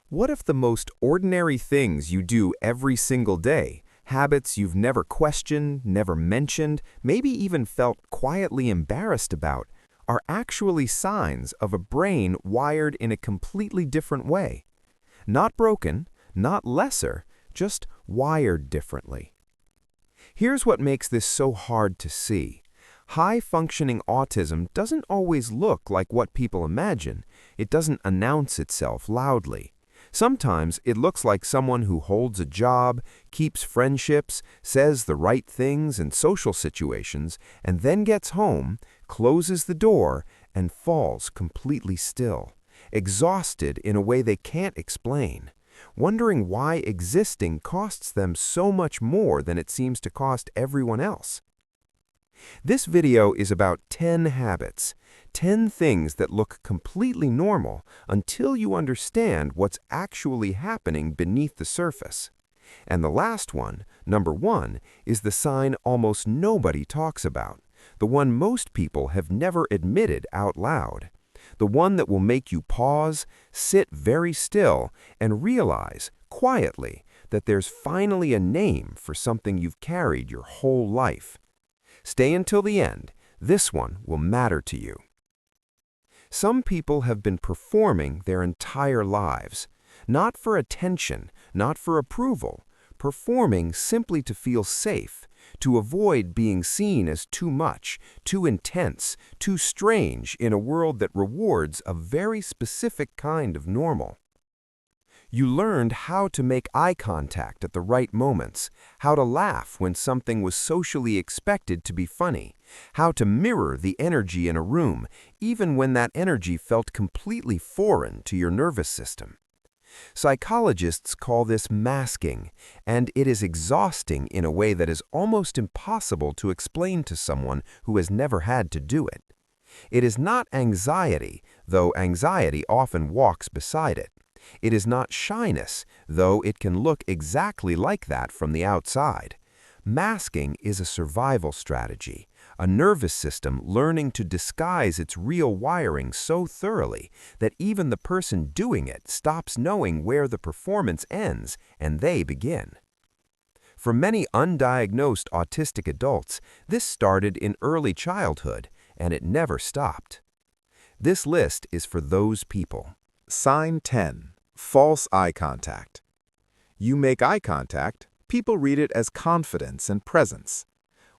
What if the most ordinary things you do every single day, habits you've never questioned, never mentioned, maybe even felt quietly embarrassed about, are actually signs of a brain wired in a completely different way? Not broken, not lesser, just wired differently. Here's what makes this so hard to see. High-functioning autism doesn't always look like what people imagine. It doesn't announce itself loudly. Sometimes it looks like someone who holds a job, keeps friendships, says the right things in social situations, and then gets home, closes the door, and falls completely still, exhausted in a way they can't explain, wondering why existing costs them so much more than it seems to cost everyone else. This video is about 10 habits, 10 things that look completely normal until you understand what's actually happening beneath the surface. And the last one, number 1, is the sign almost nobody talks about, the one most people have never admitted out loud, the one that will make you pause, sit very still, and realize, quietly, that there's finally a name for something you've carried your whole life. Stay until the end. This one will matter to you. Some people have been performing their entire lives, not for attention, not for approval, performing simply to feel safe, to avoid being seen as too much, too intense, too strange in a world that rewards a very specific kind of normal. You learned how to make eye contact at the right moments, how to laugh when something was socially expected to be funny, how to mirror the energy in a room, even when that energy felt completely foreign to your nervous system. Psychologists call this masking, and it is exhausting in a way that is almost impossible to explain to someone who has never had to do it. It is not anxiety, though anxiety often walks beside it. It is not shyness, though it can look exactly like that from the outside. Masking is a survival strategy, a nervous system learning to disguise its real wiring so thoroughly that even the person doing it stops knowing where the performance ends and they begin. For many undiagnosed autistic adults, this started in early childhood, and it never stopped. This list is for those people. Sign 10. False eye contact. You make eye contact, people read it as confidence and presence.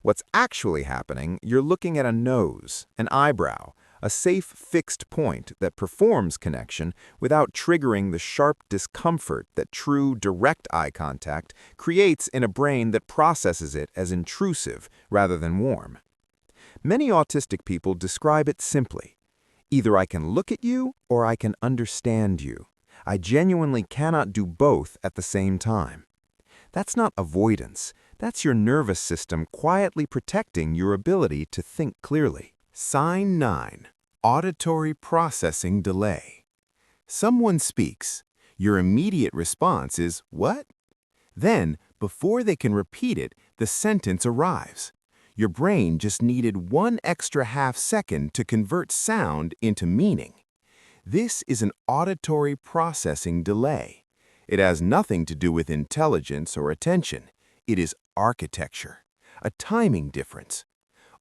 What's actually happening, you're looking at a nose, an eyebrow, a safe fixed point that performs connection without triggering the sharp discomfort that true direct eye contact creates in a brain that processes it as intrusive rather than warm. Many autistic people describe it simply. Either I can look at you or I can understand you. I genuinely cannot do both at the same time. That's not avoidance. That's your nervous system quietly protecting your ability to think clearly. Sign 9. Auditory processing delay. Someone speaks. Your immediate response is, "What?" Then, before they can repeat it, the sentence arrives. Your brain just needed one extra half second to convert sound into meaning. This is an auditory processing delay. It has nothing to do with intelligence or attention. It is architecture, a timing difference.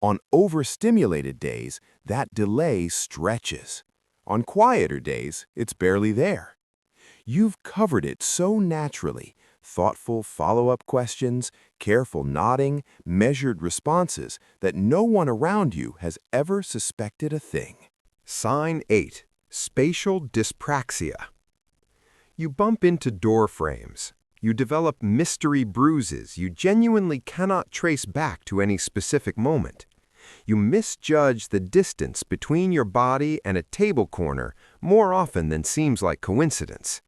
On overstimulated days, that delay stretches. On quieter days, it's barely there. You've covered it so naturally, thoughtful follow-up questions, careful nodding, measured responses, that no one around you has ever suspected a thing. Sign 8. Spatial dyspraxia. You bump into door frames. You develop mystery bruises you genuinely cannot trace back to any specific moment. You misjudge the distance between your body and a table corner more often than seems like coincidence.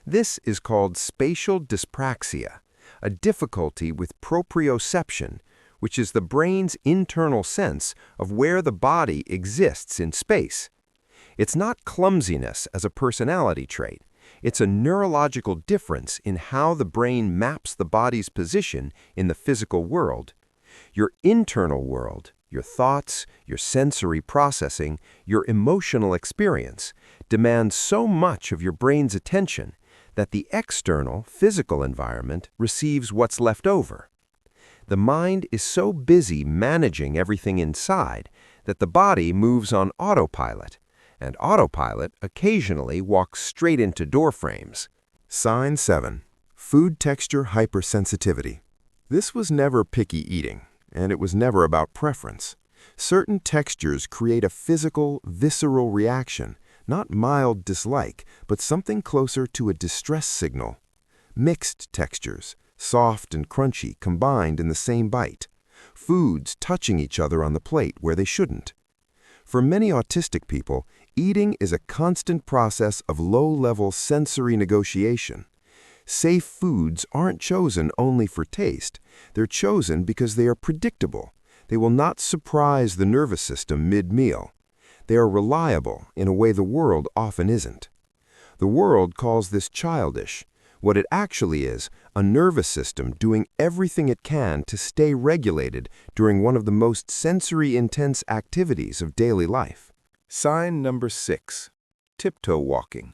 This is called spatial dyspraxia, a difficulty with proprioception, which is the brain's internal sense of where the body exists in space. It's not clumsiness as a personality trait. It's a neurological difference in how the brain maps the body's position in the physical world. Your internal world, your thoughts, your sensory processing, your emotional experience, demands so much of your brain's attention that the external, physical environment receives what's left over. The mind is so busy managing everything inside that the body moves on autopilot, and autopilot occasionally walks straight into door frames. Sign 7. Food texture hypersensitivity. This was never picky eating, and it was never about preference. Certain textures create a physical, visceral reaction, not mild dislike, but something closer to a distress signal. Mixed textures, soft and crunchy, combined in the same bite. Foods touching each other on the plate where they shouldn't. For many autistic people, eating is a constant process of low-level sensory negotiation. Safe foods aren't chosen only for taste. They're chosen because they are predictable. They will not surprise the nervous system mid-meal. They are reliable in a way the world often isn't. The world calls this childish. What it actually is, a nervous system doing everything it can to stay regulated during one of the most sensory-intense activities of daily life. Sign number 6. Tiptoe walking.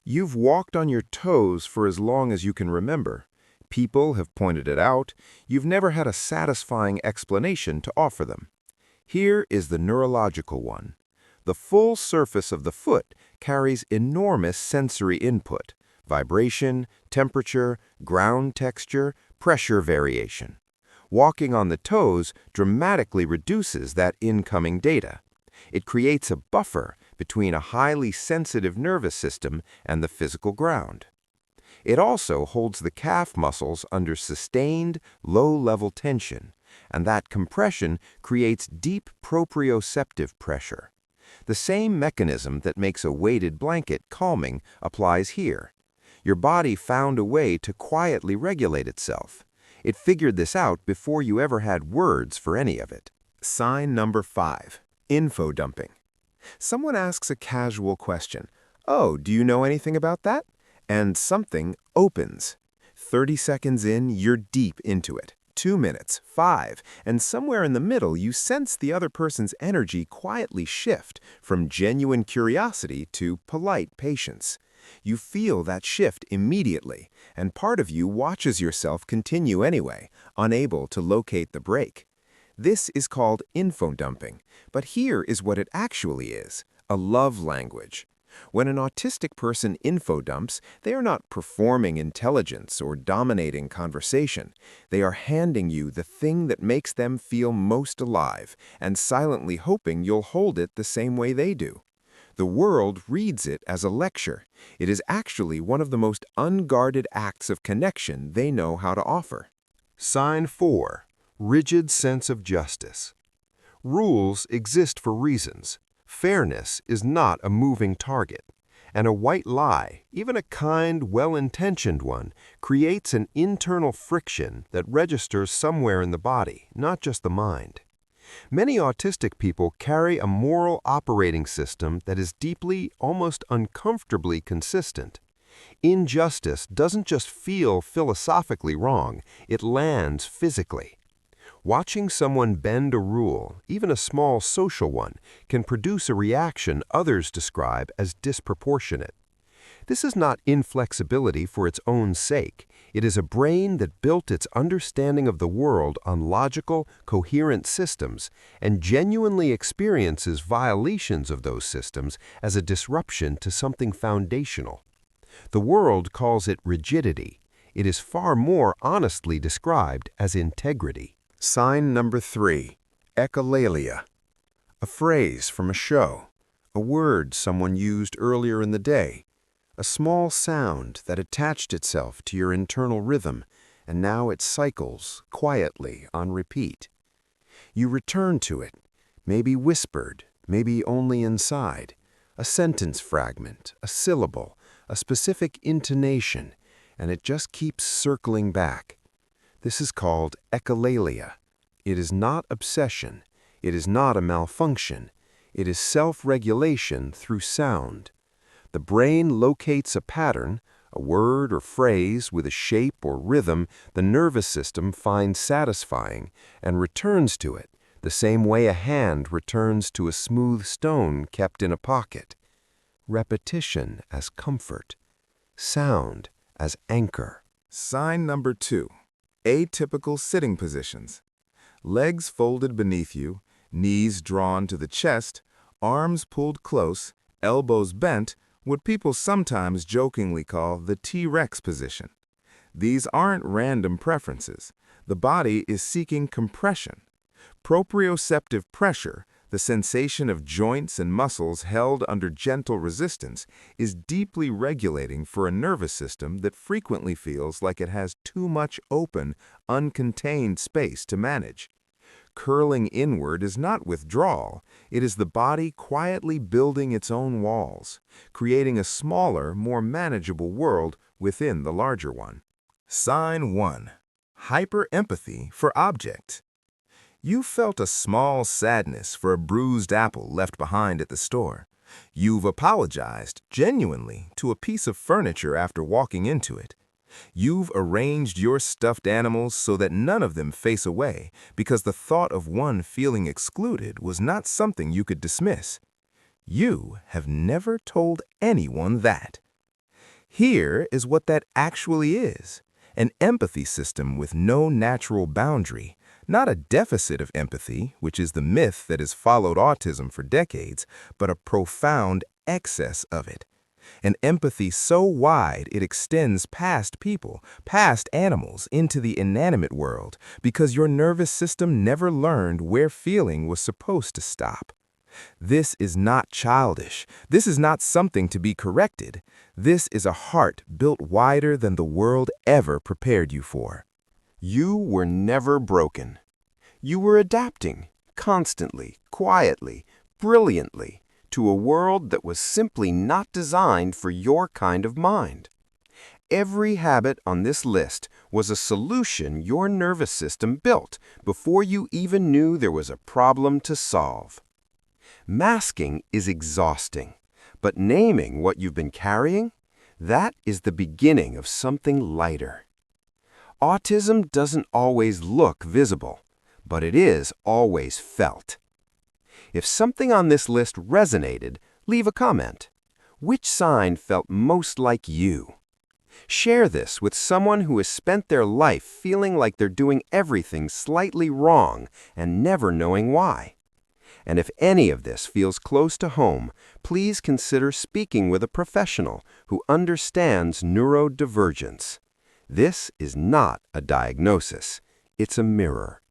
You've walked on your toes for as long as you can remember. People have pointed it out. You've never had a satisfying explanation to offer them. Here is the neurological one. The full surface of the foot carries enormous sensory input: vibration, temperature, ground texture, pressure variation. Walking on the toes dramatically reduces that incoming data. It creates a buffer between a highly sensitive nervous system and the physical ground. It also holds the calf muscles under sustained, low-level tension, and that compression creates deep proprioceptive pressure. The same mechanism that makes a weighted blanket calming applies here. Your body found a way to quietly regulate itself. It figured this out before you ever had words for any of it. Sign number 5. Info dumping. Someone asks a casual question. "Oh, do you know anything about that?" And something opens. 30 seconds in, you're deep into it. 2 minutes, 5, and somewhere in the middle you sense the other person's energy quietly shift from genuine curiosity to polite patience. You feel that shift immediately, and part of you watches yourself continue anyway, unable to locate the break. This is called info dumping, but here is what it actually is: a love language. When an autistic person info dumps, they are not performing intelligence or dominating conversation. They are handing you the thing that makes them feel most alive, and silently hoping you'll hold it the same way they do. The world reads it as a lecture. It is actually one of the most unguarded acts of connection they know how to offer. Sign 4. Rigid sense of justice. Rules exist for reasons. Fairness is not a moving target. And a white lie, even a kind, well-intentioned one, creates an internal friction that registers somewhere in the body, not just the mind. Many autistic people carry a moral operating system that is deeply, almost uncomfortably consistent. Injustice doesn't just feel philosophically wrong, it lands physically. Watching someone bend a rule, even a small social one, can produce a reaction others describe as disproportionate. This is not inflexibility for its own sake. It is a brain that built its understanding of the world on logical, coherent systems and genuinely experiences violations of those systems as a disruption to something foundational. The world calls it rigidity. It is far more honestly described as integrity. Sign number 3. Echolalia. A phrase from a show. A word someone used earlier in the day. A small sound that attached itself to your internal rhythm, and now it cycles quietly on repeat. You return to it, maybe whispered, maybe only inside. A sentence fragment, a syllable, a specific intonation, and it just keeps circling back. This is called echolalia. It is not obsession. It is not a malfunction. It is self-regulation through sound. The brain locates a pattern, a word or phrase with a shape or rhythm the nervous system finds satisfying, and returns to it, the same way a hand returns to a smooth stone kept in a pocket. Repetition as comfort. sound as anchor. Sign number 2. Atypical sitting positions. Legs folded beneath you, knees drawn to the chest, arms pulled close, elbows bent, what people sometimes jokingly call the T-Rex position. These aren't random preferences. The body is seeking compression. Proprioceptive pressure, the sensation of joints and muscles held under gentle resistance, is deeply regulating for a nervous system that frequently feels like it has too much open, uncontained space to manage. Curling inward is not withdrawal, it is the body quietly building its own walls, creating a smaller, more manageable world within the larger one. Sign 1. Hyperempathy for object. You felt a small sadness for a bruised apple left behind at the store. You've apologized, genuinely, to a piece of furniture after walking into it. You've arranged your stuffed animals so that none of them face away because the thought of one feeling excluded was not something you could dismiss. You have never told anyone that. Here is what that actually is: an empathy system with no natural boundary, not a deficit of empathy, which is the myth that has followed autism for decades, but a profound excess of it. An empathy so wide it extends past people, past animals, into the inanimate world, because your nervous system never learned where feeling was supposed to stop. This is not childish. This is not something to be corrected. This is a heart built wider than the world ever prepared you for. You were never broken. You were adapting, constantly, quietly, brilliantly, to a world that was simply not designed for your kind of mind. Every habit on this list was a solution your nervous system built before you even knew there was a problem to solve. Masking is exhausting, but naming what you've been carrying, that is the beginning of something lighter. Autism doesn't always look visible, but it is always felt. If something on this list resonated, leave a comment. Which sign felt most like you? Share this with someone who has spent their life feeling like they're doing everything slightly wrong and never knowing why. And if any of this feels close to home, please consider speaking with a professional who understands neurodivergence. This is not a diagnosis. It's a mirror.